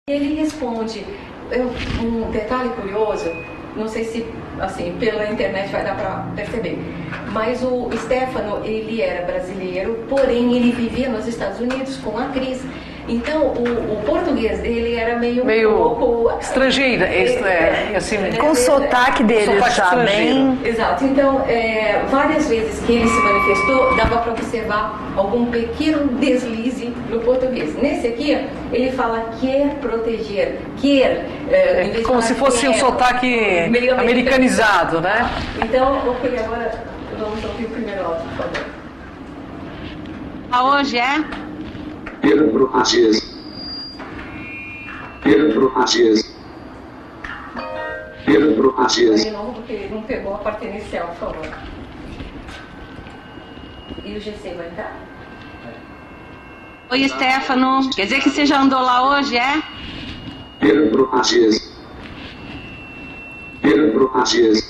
Ele responde, um detalhe curioso, não sei se assim, pela internet vai dar para perceber, mas o Stefano, ele era brasileiro, porém ele vivia nos Estados Unidos com a Cris. Então o português dele era meio um pouco estrangeiro, assim, com o sotaque dele já bem. Exato. Então várias vezes que ele se manifestou, dava para observar algum pequeno deslize no português. Nesse aqui ele fala quer proteger, como se fosse um sotaque meio americanizado, né? Então, ok, agora vamos ouvir o primeiro áudio, por favor. Hoje é? Quero proteger. Quero proteger. Quero proteger. De novo, porque ele não pegou a parte inicial, por favor. E o GC vai entrar? Oi, Stefano. Quer dizer que você já andou lá hoje, é? Quero proteger. Quero proteger.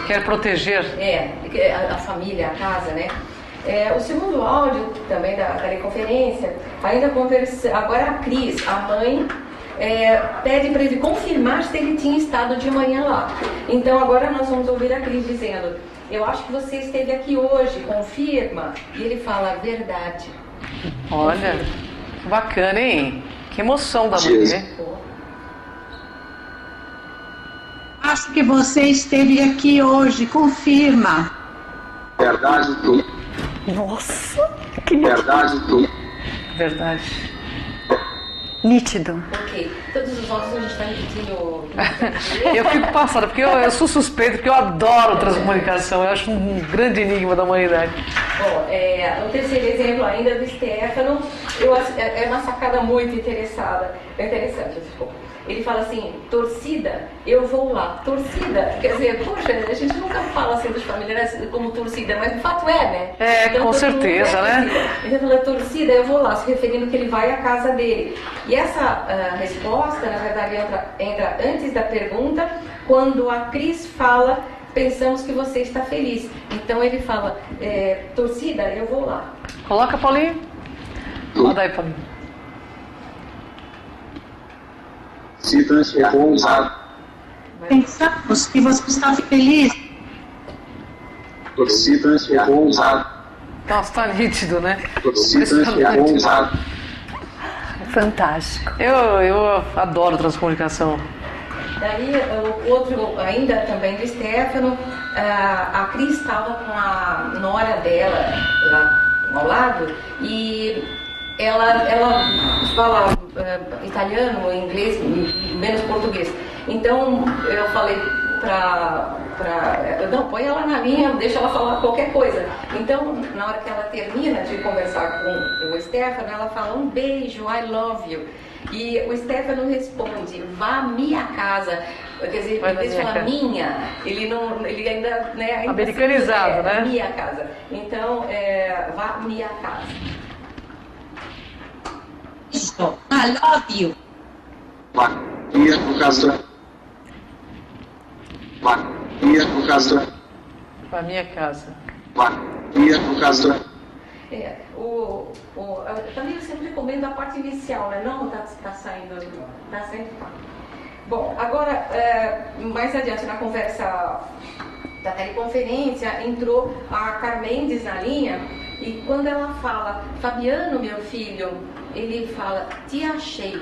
Quer proteger? A família, a casa, né? O segundo áudio também da teleconferência, agora a Cris, a mãe, pede para ele confirmar se ele tinha estado de manhã lá. Então agora nós vamos ouvir a Cris dizendo, eu acho que você esteve aqui hoje, confirma. E ele fala, verdade. Olha, que bacana, hein? Que emoção da mãe, né? Acho que você esteve aqui hoje, confirma. Verdade, tu. Nossa, que Verdade, tu. Verdade. nítido. Ok, todos os áudios a gente está repetindo. Eu fico passada, porque eu sou suspeito, porque eu adoro transcomunicação, eu acho um grande enigma da humanidade. Bom, o terceiro exemplo ainda do Stefano, é uma sacada muito interessante, desculpa. Ele fala assim, torcida, eu vou lá. Torcida, quer dizer, poxa, a gente nunca fala assim dos familiares como torcida, mas de fato né? Então, com certeza, né? Ele fala, torcida, eu vou lá, se referindo que ele vai à casa dele. E essa resposta, na verdade, entra antes da pergunta, quando a Cris fala, pensamos que você está feliz. Então ele fala, torcida, eu vou lá. Coloca, Paulinho. Manda aí, Paulinho. Citas é bom usar. Pensamos que você está feliz. Citas é bom usar. Nossa, tá nítido, né? Citas é bom usar. Fantástico. Eu adoro transcomunicação. Daí, o outro, ainda também do Stefano, a Cris estava com a nora dela lá ao lado e ela fala italiano, inglês, menos português. Então eu falei não, põe ela na linha, deixa ela falar qualquer coisa. Então, na hora que ela termina de conversar com o Stefano, ela fala um beijo, I love you. E o Stefano responde, vá à minha casa. Quer dizer, em vez de falar minha, ele ainda, né? Americanizado, né? Minha casa. Então, vá à minha casa. Isso, I love you. Ia no caso. Ia no caso. Pra minha casa. Ia no caso. Também eu sempre recomendo a parte inicial, né? Não tá saindo. Tá saindo. Bom, agora, mais adiante na conversa da teleconferência, entrou a Carmendes na linha e quando ela fala, Fabiano, meu filho, ele fala, te achei.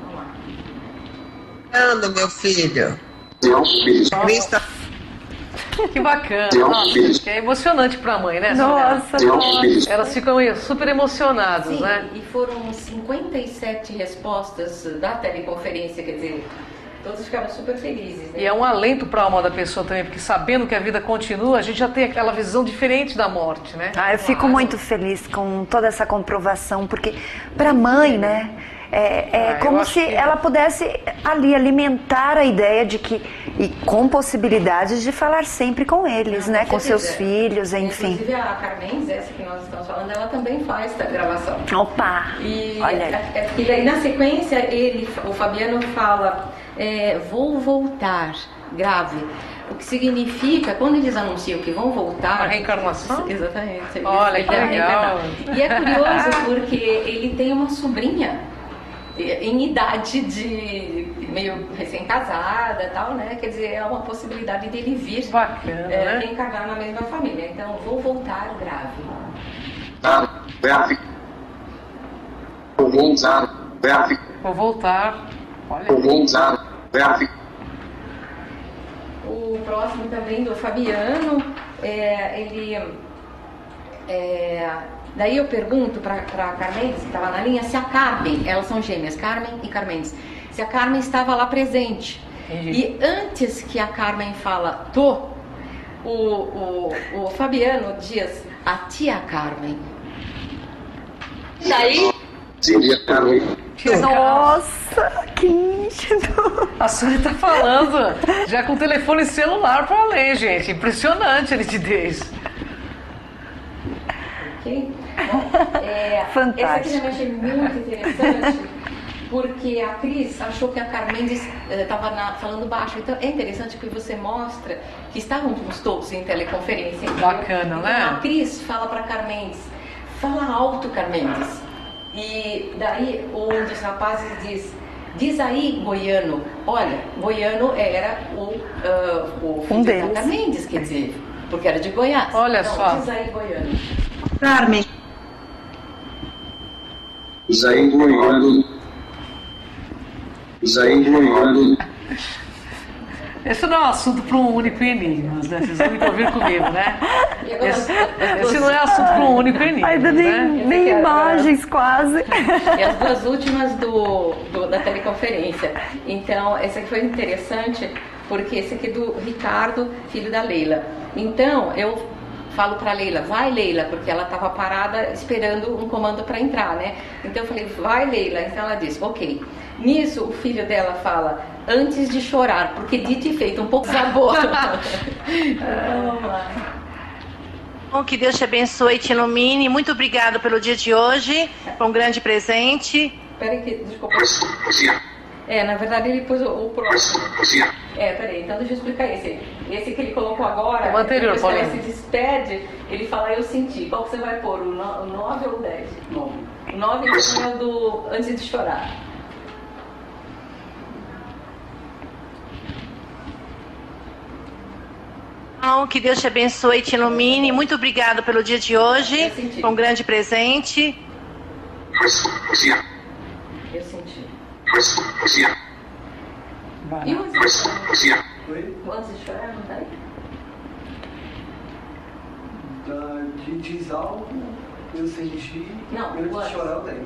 Vamos lá. Fabiano, meu filho. Crista. Que bacana. Nossa, que é emocionante pra mãe, né? Nossa, nossa. Elas ficam super emocionadas, Sim, né? e foram 57 respostas da teleconferência, quer dizer, todos ficaram super felizes, né? E é um alento para a alma da pessoa também, porque sabendo que a vida continua, a gente já tem aquela visão diferente da morte, né? Eu fico muito feliz com toda essa comprovação, porque para a mãe, né, como se ela pudesse ali alimentar a ideia de que, e com possibilidades de falar sempre com eles, né, com seus filhos, enfim. Inclusive a Carmendes, essa que nós estamos falando, ela também faz a gravação. Opa! E olha e daí na sequência o Fabiano fala, vou voltar, grave. O que significa, quando eles anunciam que vão voltar... A reencarnação? Exatamente. Olha, que legal. E é curioso porque ele tem uma sobrinha em idade de meio recém-casada e tal, né? Quer dizer, é uma possibilidade dele vir Bacana, reencarnar na mesma família. Então, vou voltar grave. Grave. Vou voltar. Grave. Vou voltar. Olha. Vou voltar. Grave. O próximo também do Fabiano, daí eu pergunto para a Carmen, que estava na linha, se a Carmen, elas são gêmeas, Carmen e Carmendes, se a Carmen estava lá presente. Entendi. E antes que a Carmen fala, o Fabiano diz, a tia Carmen. Isso aí? Seria Carmen. Nossa, que nítido. A Sônia tá falando já com o telefone celular para ler, gente. Impressionante a nitidez. Ok? Bom, Fantástico. essa aqui eu achei muito interessante, porque a Cris achou que a Carmendes estava falando baixo. Então é interessante que você mostra que estávamos todos em teleconferência. Entendeu? Bacana, então, né? A Cris fala para Carmendes, fala alto, Carmendes. E daí um dos rapazes diz aí, Goiano. Olha, Goiano era o filho deles. da Carmendes, quer dizer, porque era de Goiás. Olha então, só. Diz aí, Goiano. Carmen, Isaí Goiano. Isaí Goiano. Esse não é um assunto para um único enigma, né? Vocês vão me ouvir comigo, né? Esse não é assunto para um único enigma, Ainda nem Esse aqui imagens quase. E as duas últimas da teleconferência. Então, esse aqui foi interessante, porque esse aqui é do Ricardo, filho da Leila. Então, eu falo para Leila, vai Leila, porque ela estava parada esperando um comando para entrar, né? Então eu falei, vai Leila. Então ela disse, ok. Nisso, o filho dela fala, antes de chorar, porque dito e feito, um pouco sabor. Vamos lá. Bom, que Deus te abençoe e te ilumine. Muito obrigado pelo dia de hoje. Foi um grande presente. Peraí que, desculpa. Na verdade ele pôs o próximo. Peraí, então deixa eu explicar esse. Esse que ele colocou agora, o anterior, depois que ela Paulinho. se despede, ele fala, eu senti. Qual que você vai pôr, o 9 ou o 10? 9. O 9 é o do antes de chorar. Bom, que Deus te abençoe e te ilumine. Muito obrigado pelo dia de hoje. Foi um grande presente. Eu senti. E o antes de chorar? O antes de chorar, não tá aí? Diz algo, eu senti, Não, antes o de chorar o 10.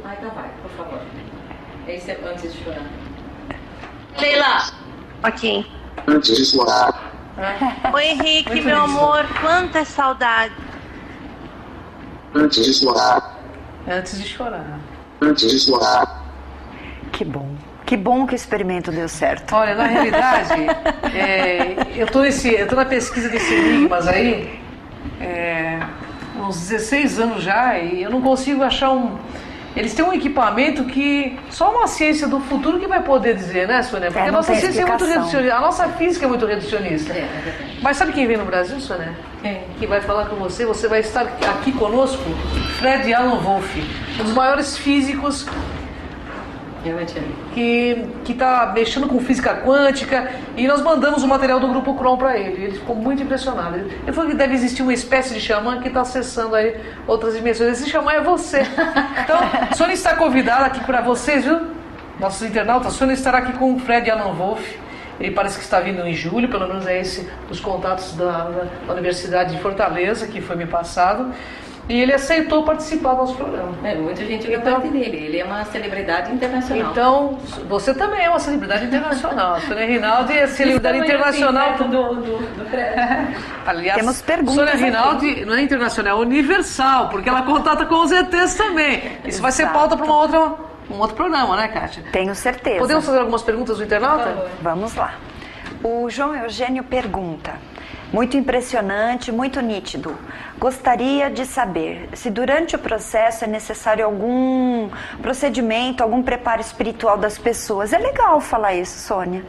Ah, então vai, por favor. Esse é antes de chorar. Leila. Ok. Antes de chorar. Oi, Henrique, meu amor. Quanta saudade. Antes de chorar. Antes de chorar. Antes de chorar. Que bom. Que bom que o experimento deu certo. Olha, na realidade, eu tô na pesquisa desse enigmas aí, uns 16 anos já, e eu não consigo achar Eles têm um equipamento que só uma ciência do futuro que vai poder dizer, né, Sônia? Porque a nossa ciência é muito reducionista, a nossa física é muito reducionista. Mas sabe quem vem no Brasil, Sônia? Que vai falar com você vai estar aqui conosco, Fred Alan Wolf, um dos maiores físicos que está mexendo com física quântica, e nós mandamos o material do Grupo Cron para ele. Ele ficou muito impressionado. Ele falou que deve existir uma espécie de xamã que está acessando aí outras dimensões. Esse xamã é você. Então, a Sônia está convidada aqui para vocês, viu? Nossos internautas, a Sônia estará aqui com o Fred Alan Wolf. Ele parece que está vindo em julho, pelo menos é esse os contatos da Universidade de Fortaleza, que foi me passado. E ele aceitou participar do nosso programa. Muita gente da parte dele. Ele é uma celebridade internacional. Então, você também é uma celebridade internacional. A Sônia Rinaldi é celebridade internacional. Do Fred. Aliás, temos perguntas. Sônia Rinaldi não é internacional, é universal, porque ela contata com os ETs também. Isso vai ser pauta para um outro programa, né, Kátia? Tenho certeza. Podemos fazer algumas perguntas do internauta? Vamos lá. O João Eugênio pergunta: muito impressionante, muito nítido. Gostaria de saber se durante o processo é necessário algum procedimento, algum preparo espiritual das pessoas. É legal falar isso, Sônia.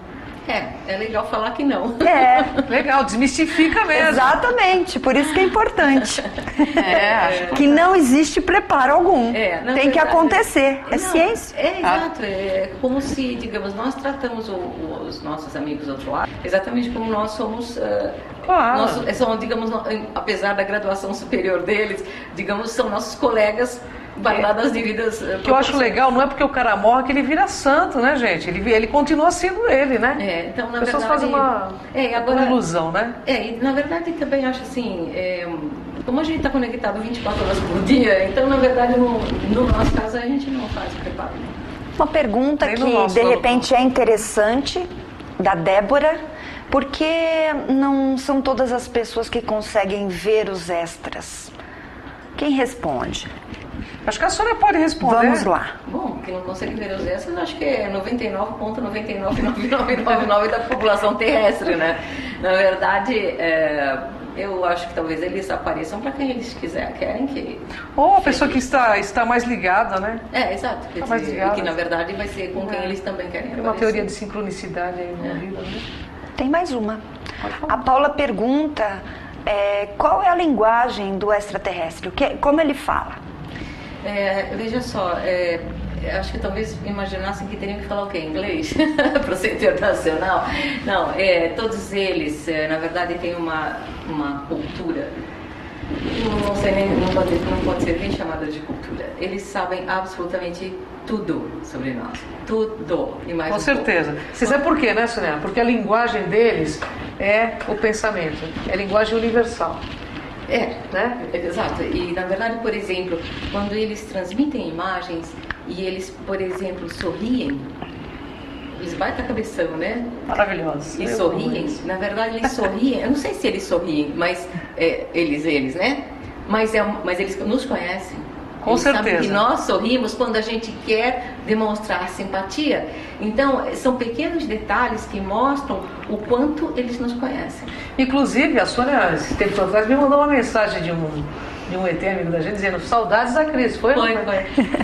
É legal falar que não. É, Legal, desmistifica mesmo. exatamente, por isso que é importante. Acho Que não existe preparo algum. Na Tem que verdade, acontecer. É não, ciência. Exato. É como se, digamos, nós tratamos os nossos amigos do outro lado exatamente como nós somos. Claro. São, digamos, apesar da graduação superior deles, digamos, são nossos colegas guardadas devidas. O que eu acho legal não é porque o cara morre que ele vira santo, né, gente? Ele continua sendo ele, né? Então, na As pessoas verdade, fazem uma ilusão, né? E na verdade também acho assim, como a gente está conectado 24 horas por dia, então na verdade no nosso caso a gente não faz preparo. Uma pergunta Nem que no nosso de plano. repente é interessante, da Débora, porque não são todas as pessoas que conseguem ver os extras. Quem responde? Acho que a Sônia pode responder. Vamos lá. Bom, que não consegue ver os extras, acho que é 99,99999 da população terrestre, né? Na verdade, eu acho que talvez eles apareçam para quem eles querem que... Ou a pessoa que está mais ligada, né? Exato. Quer mais dizer, ligada. Que na verdade vai ser com quem eles também querem Tem uma aparecer. teoria de sincronicidade aí envolvida, né? Tem mais uma. A Paula pergunta qual é a linguagem do extraterrestre? Como ele fala? Veja só, acho que talvez imaginassem que teriam que falar o quê? Inglês? Para ser internacional? Não, todos eles, na verdade, têm uma cultura. Não sei nem, não pode ser nem chamada de cultura. Eles sabem absolutamente tudo sobre nós. Tudo. E mais Com certeza. Você sabe por quê, né, Sônia? Porque a linguagem deles é o pensamento. É a linguagem universal. Né? Exato. E na verdade, por exemplo, quando eles transmitem imagens e eles, por exemplo, sorriem, eles batem a cabeção, né? Maravilhoso. E sorriem, na verdade eles sorriem, eu não sei se eles sorriem, mas eles, né? Mas eles nos conhecem. Com Eles certeza. sabem que nós sorrimos quando a gente quer demonstrar simpatia. Então, são pequenos detalhes que mostram o quanto eles nos conhecem. Inclusive, a Sônia, esse tempo atrás, me mandou uma mensagem de um ET amigo da gente dizendo saudades da Cris. Foi? Foi.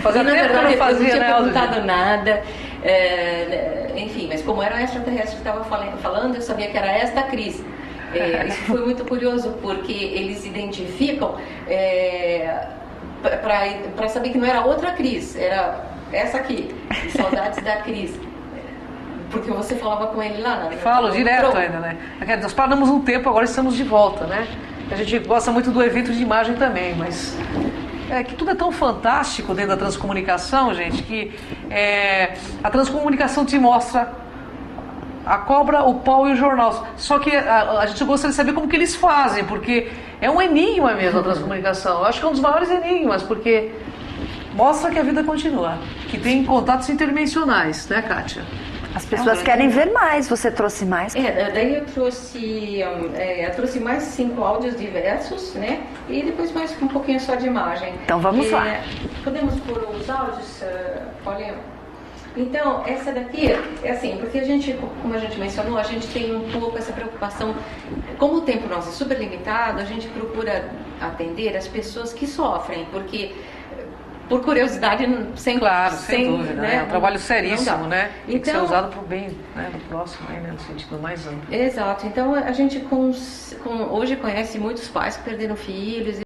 Fazia tempo que eu não fazia, eu não tinha né, Aldo? perguntado nada. Enfim, mas como era um extraterrestre que estava falando, eu sabia que era esta Cris. Isso foi muito curioso, porque eles identificam para saber que não era outra Cris, era essa aqui, saudades da Cris. Porque você falava com ele lá, né? Falo direto ainda, né? Nós paramos um tempo, agora estamos de volta, né? A gente gosta muito do evento de imagem também, mas que tudo é tão fantástico dentro da transcomunicação, gente, que a transcomunicação te mostra a cobra, o pau e o jornal. Só que a gente gostaria de saber como que eles fazem, porque é um enigma mesmo a transcomunicação. Eu acho que é um dos maiores enigmas, porque mostra que a vida continua, que tem contatos interdimensionais, né, Kátia? As pessoas querem ver mais, você trouxe mais. Daí eu trouxe mais 5 áudios diversos, né? E depois mais um pouquinho só de imagem. Então vamos lá. Podemos pôr os áudios, Paulinho? Então, essa daqui é assim, porque como a gente mencionou, a gente tem um pouco essa preocupação. Como o tempo nosso é super limitado, a gente procura atender as pessoas que sofrem, porque por curiosidade, sem dúvida, né? É um trabalho seríssimo, né? Tem Então, que ser usado para o bem, né, do próximo, né, no sentido mais amplo. Exato. Então, a gente hoje conhece muitos pais que perderam filhos.